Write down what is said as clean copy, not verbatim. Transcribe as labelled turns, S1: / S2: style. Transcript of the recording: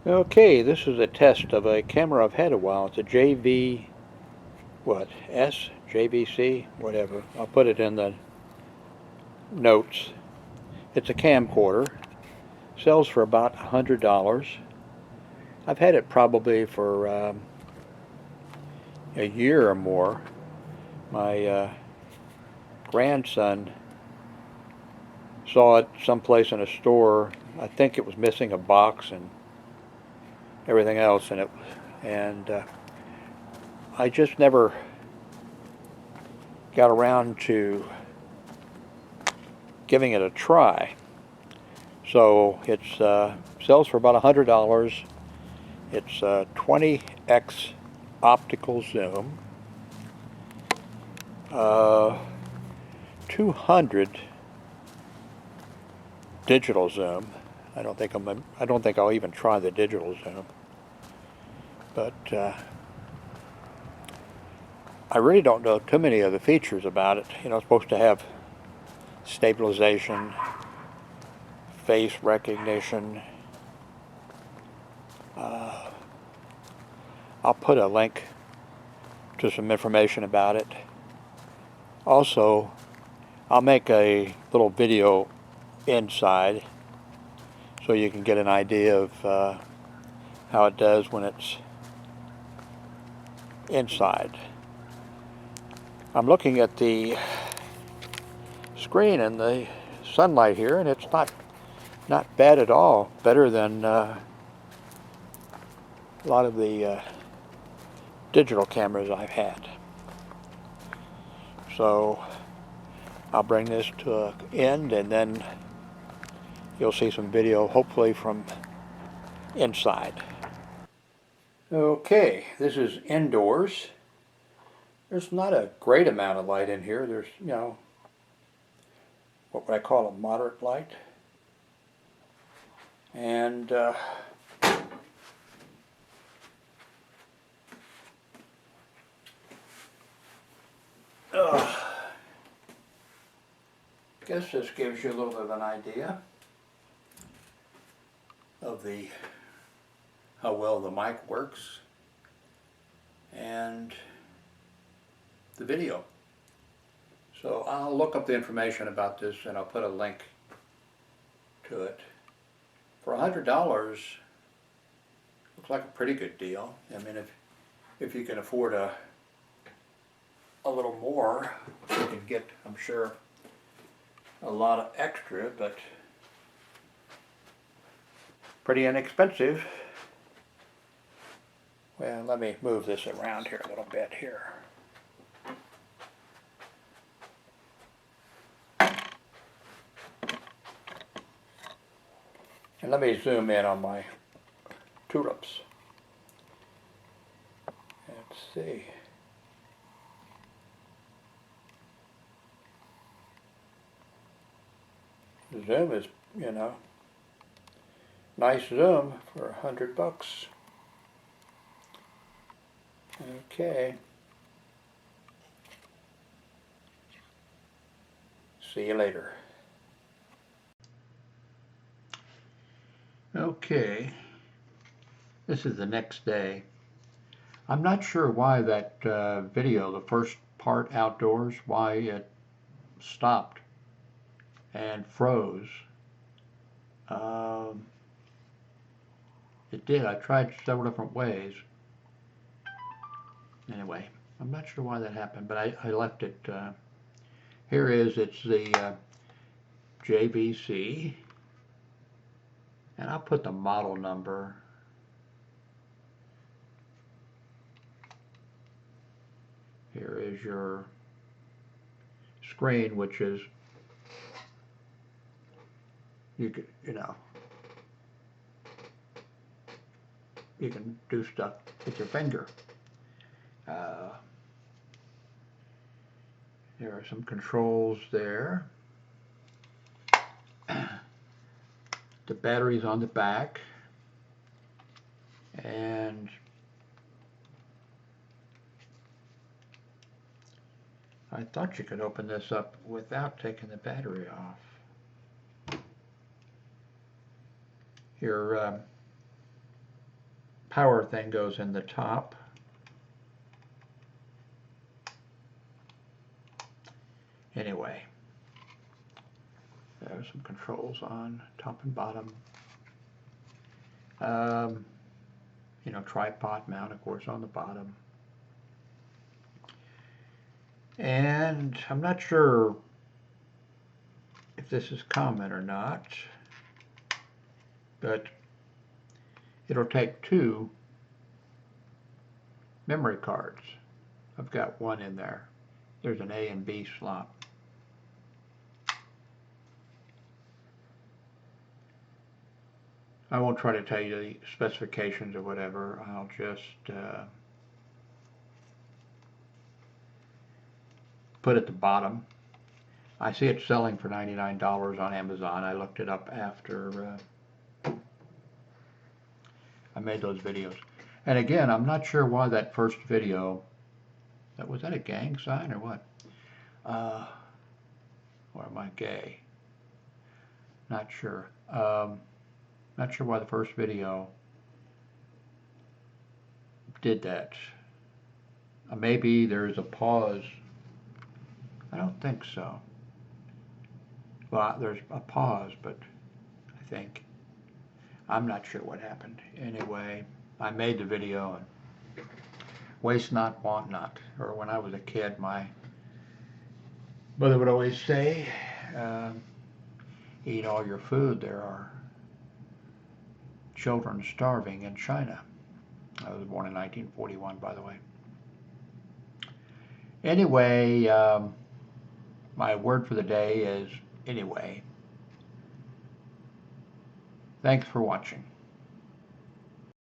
S1: Okay, this is a test of a camera I've had a while. It's a JV, what, S? JVC? Whatever. I'll put it in the notes. It's a camcorder. Sells for about $100. I've had it probably for a year or more. My grandson saw it someplace in a store. I think it was missing a box and everything else in it, and I just never got around to giving it a try. So it sells for about $100. It's a 20x optical zoom, 200 digital zoom. I don't think I'll even try the digital zoom, but I really don't know too many of the features about it. You know, it's supposed to have stabilization, face recognition. I'll put a link to some information about it. Also, I'll make a little video inside so you can get an idea of how it does when it's inside. I'm looking at the screen in the sunlight here, and it's not bad at all. Better than a lot of the digital cameras I've had. So I'll bring this to an end, and then you'll see some video, hopefully from inside. Okay, this is indoors. There's not a great amount of light in here. There's, you know, what would I call a moderate light. And I guess this gives you a little bit of an idea of how well the mic works and the video. So I'll look up the information about this and I'll put a link to it. For $100, looks like a pretty good deal. I mean, if you can afford a little more, you can get, I'm sure, a lot of extra, but pretty inexpensive. Well, let me move this around here a little bit here. And let me zoom in on my tulips. Let's see. The zoom is, you know, nice zoom for $100. Okay. See you later. Okay. This is the next day. I'm not sure why that video, the first part outdoors, why it stopped and froze. It did. I tried several different ways. Anyway, I'm not sure why that happened, but I left it. Here it's the JVC, and I'll put the model number. Here is your screen, which is, you know, you can do stuff with your finger. There are some controls there. The battery's on the back, and I thought you could open this up without taking the battery off. Your power thing goes in the top. Anyway, there's some controls on top and bottom. You know, tripod mount, of course, on the bottom. And I'm not sure if this is common or not, but it'll take 2 memory cards. I've got one in there. There's an A and B slot. I won't try to tell you the specifications or whatever. I'll just put at the bottom. I see it selling for $99 on Amazon. I looked it up after I made those videos. And again, I'm not sure why that first video, was that a gang sign or what? Or am I gay? Not sure. Not sure why the first video did that. Maybe there's a pause. I don't think so. Well, there's a pause, but I think, I'm not sure what happened. Anyway, I made the video, and waste not, want not. Or when I was a kid, my mother would always say, eat all your food. There are children starving in China. I was born in 1941, by the way. Anyway, my word for the day is anyway. Thanks for watching.